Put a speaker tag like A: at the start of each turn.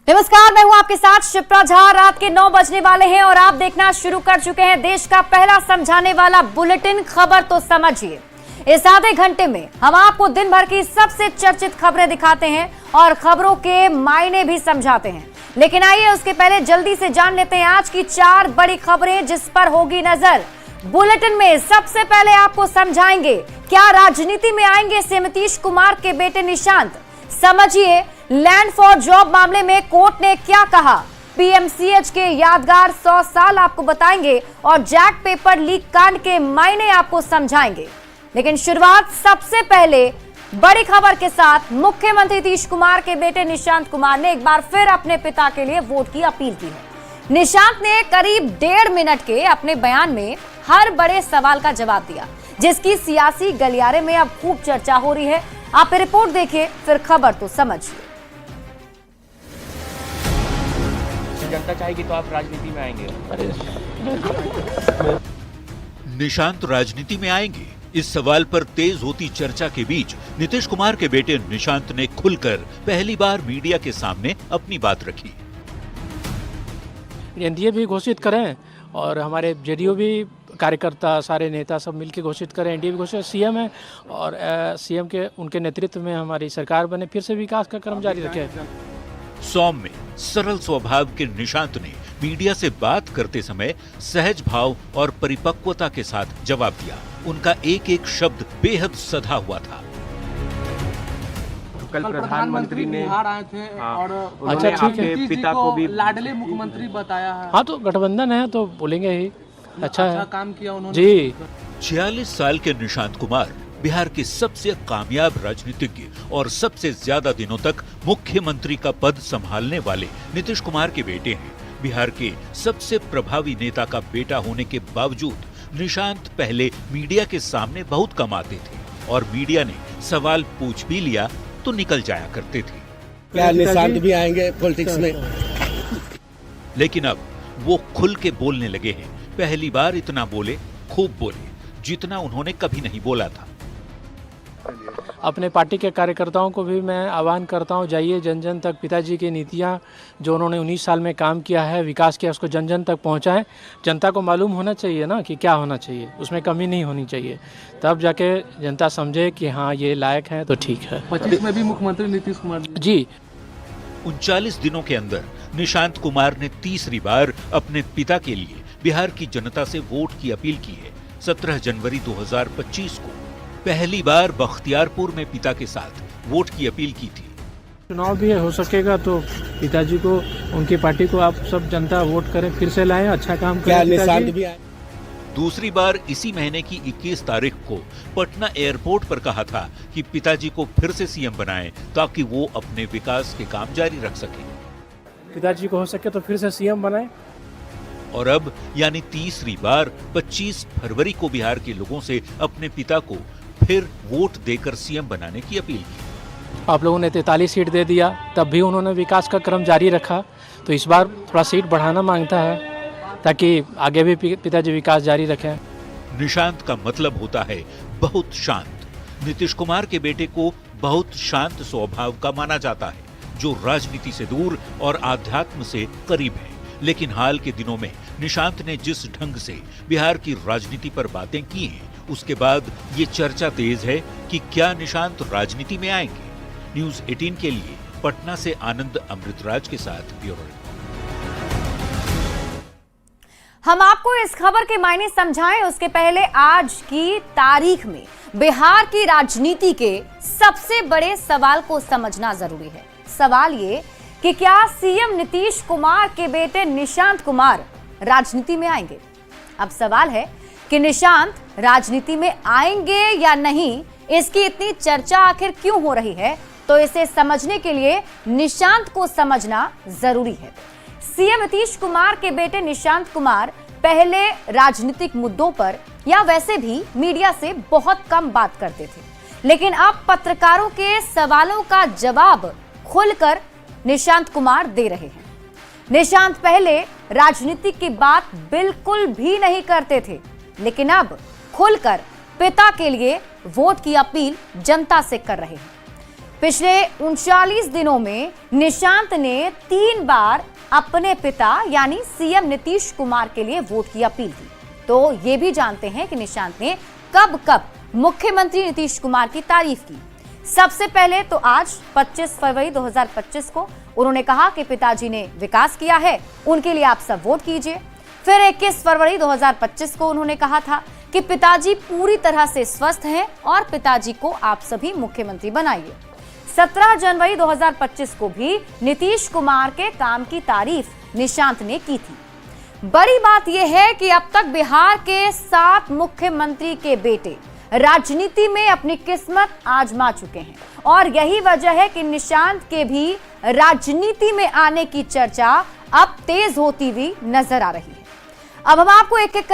A: नमस्कार, मैं हूं आपके साथ शिप्रा झा। रात के 9 बजने वाले हैं और आप देखना शुरू कर चुके हैं देश का पहला समझाने वाला बुलेटिन खबर तो समझिए। इस आधे घंटे में हम आपको दिन भर की सबसे चर्चित खबरें दिखाते हैं और खबरों के मायने भी समझाते हैं। लेकिन आइए उसके पहले जल्दी से जान लेते हैं आज की 4 बड़ी खबरें जिस पर होगी नजर। बुलेटिन में सबसे पहले आपको समझाएंगे क्या राजनीति में आएंगे सीएम नीतीश कुमार के बेटे निशांत। समझिए लैंड फॉर जॉब मामले में कोर्ट ने क्या कहा। पीएमसीएच के यादगार 100 साल आपको बताएंगे और जैक पेपर लीक कांड के मायने आपको समझाएंगे। लेकिन शुरुआत सबसे पहले बड़ी खबर के साथ। मुख्यमंत्री नीतीश कुमार के बेटे निशांत कुमार ने एक बार फिर अपने पिता के लिए वोट की अपील की है। निशांत ने करीब 1.5 मिनट के अपने बयान में हर बड़े सवाल का जवाब दिया, जिसकी सियासी गलियारे में अब खूब चर्चा हो रही है। आप रिपोर्ट देखिए फिर खबर तो समझिए।
B: जनता चाहेगी तो आप राजनीति में आएंगे?
C: निशांत राजनीति में आएंगे, इस सवाल पर तेज होती चर्चा के बीच नीतीश कुमार के बेटे निशांत ने खुलकर पहली बार मीडिया के सामने अपनी बात रखी।
D: एनडीए भी घोषित करें और हमारे जेडीयू भी कार्यकर्ता सारे नेता सब मिलकर घोषित करें। एनडीए भी घोषित, सीएम है और सीएम के उनके नेतृत्व में हमारी सरकार बने, फिर से विकास का क्रम जारी रखे।
C: सौम्य सरल स्वभाव के निशांत ने मीडिया से बात करते समय सहज भाव और परिपक्वता के साथ जवाब दिया। उनका एक एक शब्द बेहद सधा हुआ था।
B: कल प्रधानमंत्री ने बिहार आए थे और
D: अच्छा ठीक है,
B: पिता को भी
E: लाडले मुख्यमंत्री बताया है।
D: हाँ तो गठबंधन है तो बोलेंगे ही। अच्छा
E: काम किया उन्होंने
D: जी।
C: 46 साल के निशांत कुमार बिहार के सबसे कामयाब राजनीतिज्ञ और सबसे ज्यादा दिनों तक मुख्यमंत्री का पद संभालने वाले नीतीश कुमार के बेटे हैं। बिहार के सबसे प्रभावी नेता का बेटा होने के बावजूद निशांत पहले मीडिया के सामने बहुत कम आते थे और मीडिया ने सवाल पूछ भी लिया तो निकल जाया करते थे।
F: क्या निशांत भी आएंगे पॉलिटिक्स में?
C: लेकिन अब वो खुल के बोलने लगे हैं। पहली बार इतना बोले, खूब बोले, जितना उन्होंने कभी नहीं बोला था।
D: अपने पार्टी के कार्यकर्ताओं को भी मैं आह्वान करता हूं, जाइए जन जन तक। पिताजी की नीतियां जो उन्होंने 19 साल में काम किया है, विकास किया, उसको जन जन तक पहुंचाएं। जनता को मालूम होना चाहिए ना कि क्या होना चाहिए, उसमें कमी नहीं होनी चाहिए। तब जाके जनता समझे कि हाँ ये लायक है तो ठीक है।
E: 25 में भी मुख्यमंत्री नीतीश कुमार
D: जी।
C: 39 दिनों के अंदर निशांत कुमार ने तीसरी बार अपने पिता के लिए बिहार की जनता से वोट की अपील की है। 17 जनवरी 2025 को पहली बार बख्तियारपुर में पिता के साथ वोट की अपील की थी।
D: चुनाव भी हो सकेगा तो पिताजी को, उनकी पार्टी को आप सब जनता वोट करें, फिर से लाएं, अच्छा काम
F: क्या
D: करें।
F: निशांत भी आए?
C: दूसरी बार इसी महीने की 21 तारीख को पटना एयरपोर्ट पर कहा था कि पिताजी को फिर से सीएम बनाएं ताकि वो अपने विकास के काम जारी रख सकें।
D: पिताजी को हो सके तो फिर से सीएम बनाएं।
C: और अब यानी तीसरी बार 25 फरवरी को बिहार के लोगों से अपने पिता को फिर वोट देकर सीएम बनाने की अपील की।
D: आप लोगों ने 43 सीट दे दिया, तब भी उन्होंने विकास का क्रम जारी रखा। तो इस बार थोड़ा सीट बढ़ाना मांगता है ताकि आगे भी पिताजी विकास जारी रखें।
C: निशांत का मतलब होता है बहुत शांत। नीतीश कुमार के बेटे को बहुत शांत स्वभाव का माना जाता है, जो राजनीति से दूर और आध्यात्म से करीब है। लेकिन हाल के दिनों में निशांत ने जिस ढंग से बिहार की राजनीति पर बातें की हैं, उसके बाद ये चर्चा तेज है कि क्या निशांत राजनीति में आएंगे। न्यूज़ 18 के लिए पटना से आनंद अमृतराज के साथ ब्यूरो रिपोर्ट।
A: हम आपको इस खबर के मायने समझाएं उसके पहले आज की तारीख में बिहार की राजनीति के सबसे बड़े सवाल को समझना जरूरी है। सवाल ये कि क्या सीएम नीतीश कुमार के बेटे निशांत कुमार राजनीति में आएंगे। अब सवाल है कि निशांत राजनीति में आएंगे या नहीं, इसकी इतनी चर्चा आखिर क्यों हो रही है, तो इसे समझने के लिए निशांत को समझना जरूरी है। सीएम नीतीश कुमार के बेटे निशांत कुमार पहले राजनीतिक मुद्दों पर या वैसे भी मीडिया से बहुत कम बात करते थे, लेकिन अब पत्रकारों के सवालों का जवाब खुलकर निशांत कुमार दे रहे हैं। निशांत पहले राजनीति की बात बिल्कुल भी नहीं करते थे, लेकिन अब खुलकर पिता के लिए वोट की अपील जनता से कर रहे हैं। पिछले 39 दिनों में निशांत ने 3 बार अपने पिता यानी सीएम नीतीश कुमार के लिए वोट की अपील की। तो ये भी जानते हैं कि निशांत ने कब कब मुख्यमंत्री नीतीश कुमार की तारीफ की। सबसे पहले तो आज 25 फरवरी 2025 को उन्होंने कहा कि पिताजी ने विकास किया है, उनके लिए आप सब वोट कीजिए। फिर 21 फरवरी 2025 को उन्होंने कहा था कि पिताजी पूरी तरह से स्वस्थ हैं और पिताजी को आप सभी मुख्यमंत्री बनाइए। 17 जनवरी 2025 को भी नीतीश कुमार के काम की तारीफ निशांत ने की थी। बड़ी बात यह है कि अब तक बिहार के 7 मुख्यमंत्री के बेटे राजनीति में अपनी किस्मत आजमा चुके हैं और यही वजह है कि निशांत के भी राजनीति में आने की चर्चा अब तेज होती हुई नजर आ रही है। अब हम आपको एक एक